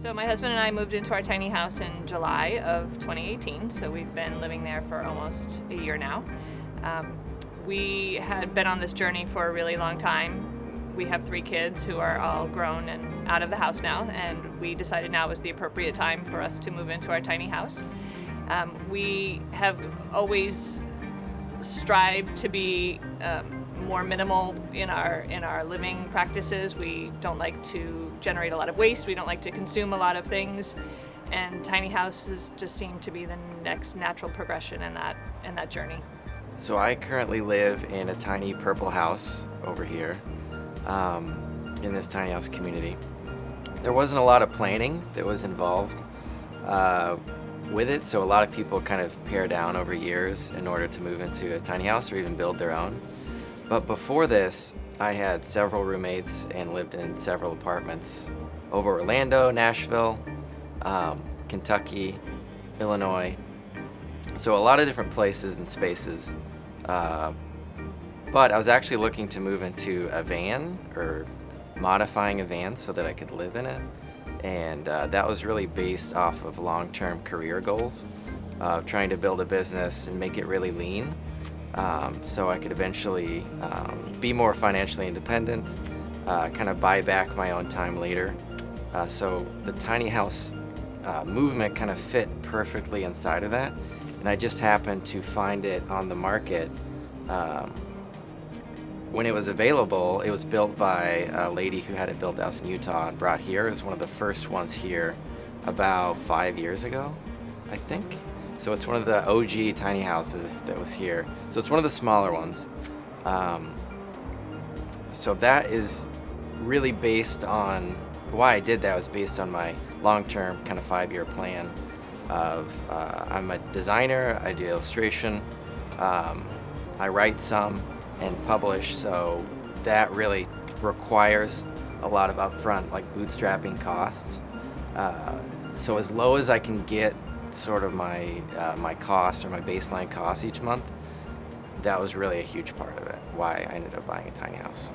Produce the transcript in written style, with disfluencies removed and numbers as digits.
So my husband and I moved into our tiny house in July of 2018, so we've been living there for almost a year now. We had been on this journey for a really long time. We have 3 kids who are all grown and out of the house now, and we decided now was the appropriate time for us to move into our tiny house. We have always strived to be more minimal in our living practices. We don't like to generate a lot of waste. We don't like to consume a lot of things, and tiny houses just seem to be the next natural progression in that journey. So I currently live in a tiny purple house over here in this tiny house community. There wasn't a lot of planning that was involved with it, so a lot of people kind of pare down over years in order to move into a tiny house or even build their own. But before this, I had several roommates and lived in several apartments over Orlando, Nashville, Kentucky, Illinois. So a lot of different places and spaces. But I was actually looking to move into a van or modifying a van so that I could live in it. And that was really based off of long-term career goals, trying to build a business and make it really lean. So I could eventually be more financially independent, kind of buy back my own time later. So the tiny house movement kind of fit perfectly inside of that. And I just happened to find it on the market. When it was available, it was built by a lady who had it built out in Utah and brought here. It was one of the first ones here about 5 years ago, I think. So it's one of the OG tiny houses that was here. So it's one of the smaller ones. So that is really based on, why I did that was based on my long-term kind of 5-year plan of, I'm a designer, I do illustration, I write some and publish, so that really requires a lot of upfront like bootstrapping costs. So as low as I can get sort of my costs or my baseline costs each month, that was really a huge part of it, why I ended up buying a tiny house.